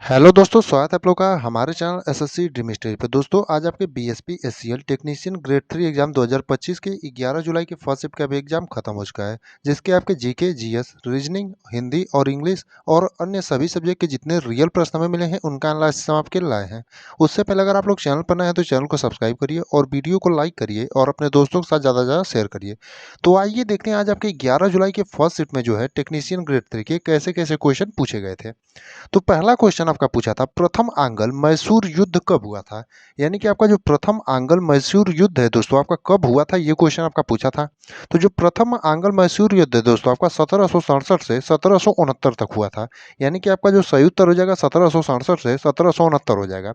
Hello दोस्तों, स्वागत है आप लोग का हमारे चैनल एसएससी ड्रीम स्टडी पे। दोस्तों आज आपके BSP SCL technician grade 3 exam 2025 के 11 जुलाई के फर्स्ट शिफ्ट का भी एग्जाम खत्म हो चुका है, जिसके आपके जीके, जीएस, रीजनिंग, हिंदी और इंग्लिश और अन्य सभी सब्जेक्ट के जितने रियल प्रश्न हमें मिले हैं उनका एनालिसिस हम आपके लाए हैं। उससे पहले अगर आप लोग चैनल पर नए हैं तो चैनल को सब्सक्राइब करिए और वीडियो को लाइक करिए और अपने दोस्तों के साथ ज़्यादा से ज़्यादा शेयर करिए। तो आइए देखते हैं आज आपके 11 जुलाई के फर्स्ट शिफ्ट में जो है टेक्नीशियन ग्रेड 3 के कैसे कैसे क्वेश्चन पूछे गए थे। तो पहला क्वेश्चन आपका पूछा था, प्रथम आंग्ल मैसूर युद्ध कब हुआ था। यानी कि आपका जो प्रथम आंग्ल मैसूर युद्ध है दोस्तों आपका कब हुआ था, ये क्वेश्चन आपका पूछा था। तो जो प्रथम आंग्ल मैसूर युद्ध है दोस्तों आपका 1767 से 1769 तक हुआ था। यानी कि आपका जो सही उत्तर हो जाएगा 1767 से 1769 हो जाएगा।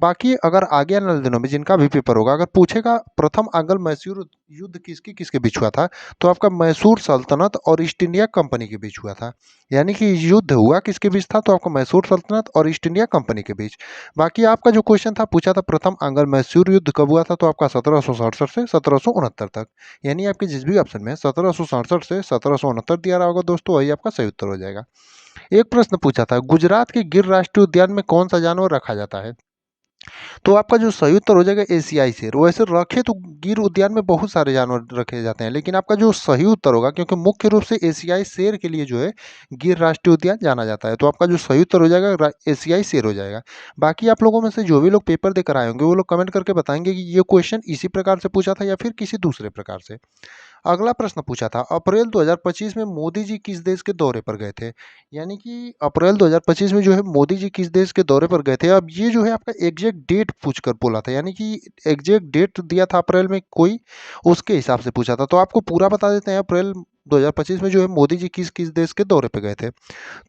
बाकी अगर आगे आने वाले दिनों में जिनका भी पेपर होगा अगर पूछेगा प्रथम आंग्ल मैसूर युद्ध किसके किसके बीच हुआ था, तो आपका मैसूर सल्तनत और ईस्ट इंडिया कंपनी के बीच हुआ था। यानी कि युद्ध हुआ किसके बीच था, तो आपको मैसूर सल्तनत और ईस्ट इंडिया कंपनी के बीच। बाकी आपका जो क्वेश्चन था पूछा था प्रथम आंग्ल मैसूर युद्ध कब हुआ था, तो आपका 1767 से 1769 तक। यानी आपके जिस भी ऑप्शन में 1767 से 1769 दिया रहा होगा दोस्तों वही आपका सही उत्तर हो जाएगा। एक प्रश्न पूछा था, गुजरात के गिर राष्ट्रीय उद्यान में कौन सा जानवर रखा जाता है। तो आपका जो सही उत्तर हो जाएगा एशियाई शेर। वैसे रखे तो गिर उद्यान में बहुत सारे जानवर रखे जाते हैं, लेकिन आपका जो सही उत्तर होगा क्योंकि मुख्य रूप से एशियाई शेर के लिए जो है गिर राष्ट्रीय उद्यान जाना जाता है, तो आपका जो सही उत्तर हो जाएगा एशियाई शेर हो जाएगा। बाकी आप लोगों में से जो भी लोग पेपर देकर आए होंगे वो लोग कमेंट करके बताएंगे कि ये क्वेश्चन इसी प्रकार से पूछा था या फिर किसी दूसरे प्रकार से। अगला प्रश्न पूछा था, अप्रैल 2025 में मोदी जी किस देश के दौरे पर गए थे। यानी कि अप्रैल 2025 में जो है मोदी जी किस देश के दौरे पर गए थे। अब ये जो है आपका एग्जैक्ट डेट पूछकर बोला था, यानी कि एग्जैक्ट डेट दिया था अप्रैल में कोई, उसके हिसाब से पूछा था। तो आपको पूरा बता देते हैं अप्रैल 2025 में जो है मोदी जी किस किस देश के दौरे पर गए थे।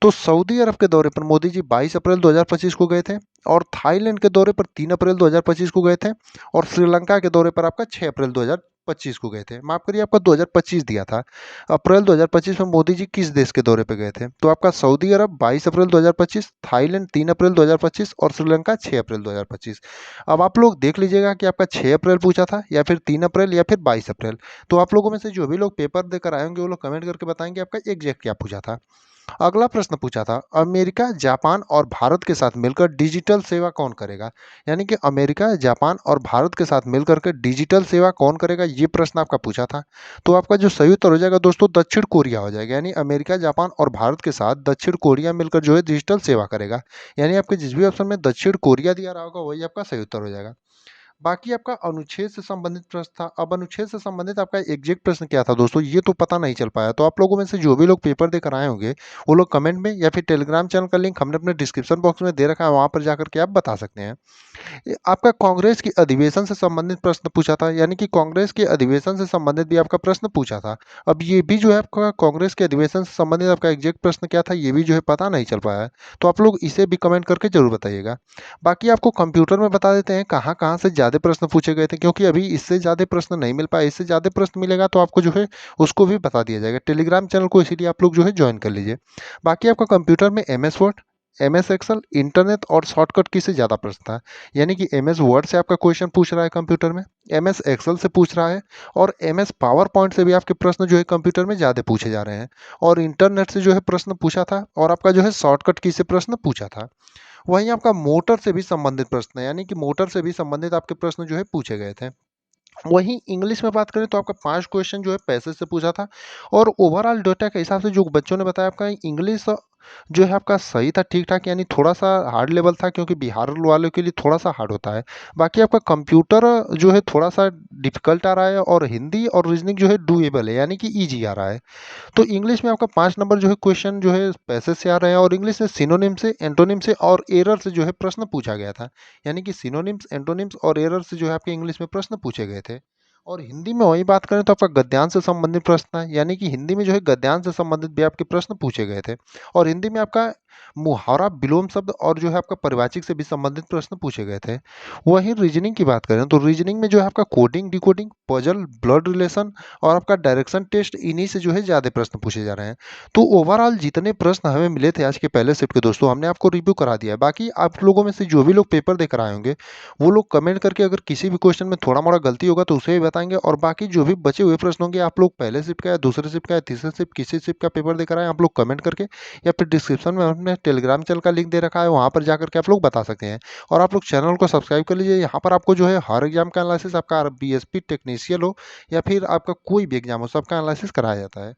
तो सऊदी अरब के दौरे पर मोदी जी 22 अप्रैल 2025 को गए थे, और थाईलैंड के दौरे पर 3 अप्रैल 2025 को गए थे, और श्रीलंका के दौरे पर आपका 6 अप्रैल 2025 को गए थे। माफ करिए आपका 2025 दिया था। अप्रैल 2025 में मोदी जी किस देश के दौरे पे गए थे, तो आपका सऊदी अरब 22 अप्रैल 2025, थाईलैंड 3 अप्रैल 2025 और श्रीलंका 6 अप्रैल 2025। अब आप लोग देख लीजिएगा कि आपका 6 अप्रैल पूछा था या फिर 3 अप्रैल या फिर 22 अप्रैल। तो आप लोगों में से जो भी लोग पेपर देकर आए होंगे वो लोग कमेंट करके बताएंगे आपका एग्जैक्ट क्या पूछा था। अगला प्रश्न पूछा था, अमेरिका, जापान और भारत के साथ मिलकर डिजिटल सेवा कौन करेगा। यानी कि अमेरिका, जापान और भारत के साथ मिलकर के डिजिटल सेवा कौन करेगा, ये प्रश्न आपका पूछा था। तो आपका जो सही उत्तर हो जाएगा दोस्तों दक्षिण कोरिया हो जाएगा। यानी अमेरिका, जापान और भारत के साथ दक्षिण कोरिया मिलकर जो है डिजिटल सेवा करेगा। यानी आपके जिस भी ऑप्शन में दक्षिण कोरिया दिया रहा होगा वही आपका सही उत्तर हो जाएगा। बाकी आपका अनुच्छेद से संबंधित प्रश्न था। अब अनुच्छेद से संबंधित आपका एग्जैक्ट प्रश्न क्या था दोस्तों, ये तो पता नहीं चल पाया। तो आप लोगों में से जो भी लोग पेपर देकर आए होंगे वो लोग कमेंट में या फिर टेलीग्राम चैनल का लिंक हमने अपने डिस्क्रिप्शन बॉक्स में दे रखा है, वहां पर जाकर के आप बता सकते हैं। आपका कांग्रेस की अधिवेशन से संबंधित प्रश्न पूछा था। यानी कि कांग्रेस के अधिवेशन से संबंधित भी आपका प्रश्न पूछा था। अब ये भी जो है आपका कांग्रेस के अधिवेशन से संबंधित आपका एग्जैक्ट प्रश्न क्या था ये भी जो है पता नहीं चल पाया है। तो आप लोग इसे भी कमेंट करके जरूर बताइएगा। बाकी आपको कंप्यूटर में बता देते हैं कहाँ कहाँ से ज़्यादा प्रश्न पूछे गए थे, क्योंकि अभी इससे ज़्यादा प्रश्न नहीं मिल पाए। इससे ज़्यादा प्रश्न मिलेगा तो आपको जो है उसको भी बता दिया जाएगा। टेलीग्राम चैनल को इसीलिए आप लोग जो है ज्वाइन कर लीजिए। बाकी आपका कंप्यूटर में M S Word, M S Excel, internet और शॉर्टकट की से ज़्यादा प्रश्न था। यानी कि एम एस वर्ड से आपका क्वेश्चन पूछ रहा है कंप्यूटर में, एम एस एक्सल से पूछ रहा है, और एम एस पावर पॉइंट से भी आपके प्रश्न जो है कंप्यूटर में ज़्यादा पूछे जा रहे हैं। और इंटरनेट से जो है प्रश्न पूछा था, और आपका जो है शॉर्टकट की से प्रश्न पूछा था। वहीं आपका मोटर से भी संबंधित प्रश्न है, यानी कि मोटर से भी संबंधित आपके प्रश्न जो है पूछे गए थे। वहीं इंग्लिश में बात करें तो आपका 5 क्वेश्चन जो है पैसेज से पूछा था, और ओवरऑल डेटा के हिसाब से जो बच्चों ने बताया आपका इंग्लिश जो है आपका सही था, ठीक-ठाक, यानी थोड़ा-सा हार्ड लेवल था क्योंकि बिहार वालों के लिए थोड़ा-सा हार्ड होता है। बाकी आपका कंप्यूटर जो है थोड़ा-सा डिफ़िकल्ट आ रहा है, और हिंदी और रीज़निंग जो है डूएबल है, यानी कि ईज़ी आ रहा है। तो इंग्लिश में आपका 5 नंबर जो है क्वेश्चन जो है पैसेज से आ रहे हैं, और इंग्लिश में सिनोनिम से, एंटोनिम से और एरर से जो है प्रश्न पूछा गया था। यानी कि सिनोनिम्स, एंटोनिम्स और एरर से जो है आपके इंग्लिश में प्रश्न पूछे गए थे। और हिंदी में वही बात करें तो आपका गद्यांश से संबंधित प्रश्न है। यानी कि हिंदी में जो है गद्यांश से संबंधित भी आपके प्रश्न पूछे गए थे। और हिंदी में आपका मुहावरा, विलोम शब्द और जो है आपका परिवाचिक से भी संबंधित प्रश्न पूछे गए थे। वहीं रीजनिंग की बात करें तो रीजनिंग में जो है आपका coding, decoding, puzzle, blood relation और आपका डायरेक्शन टेस्ट, इन्हीं से जो है ज़्यादा प्रश्न पूछे जा रहे हैं। तो ओवरऑल जितने प्रश्न हमें मिले थे आज के पहले शिफ्ट के दोस्तों, हमने आपको रिव्यू करा दिया है। बाकी आप लोगों में से जो भी लोग पेपर देकर आए होंगे वो लोग कमेंट करके अगर किसी भी क्वेश्चन में थोड़ा मोड़ा गलती होगा तो उसे भी बताएंगे। और बाकी जो भी बचे हुए प्रश्न होंगे, आप लोग पहले शिफ्ट का या दूसरे शिफ्ट का या तीसरे शिफ्ट किसी शिफ्ट का पेपर देकर आए, आप लोग कमेंट करके या फिर डिस्क्रिप्शन में हमने में टेलीग्राम चैनल का लिंक दे रखा है, वहाँ पर जाकर के आप लोग बता सकते हैं। और आप लोग चैनल को सब्सक्राइब कर लीजिए, यहाँ पर आपको जो है हर एग्ज़ाम का एनालिसिस, आपका बीएसपी टेक्नीशियन हो या फिर आपका कोई भी एग्ज़ाम हो, सबका एनालिसिस कराया जाता है।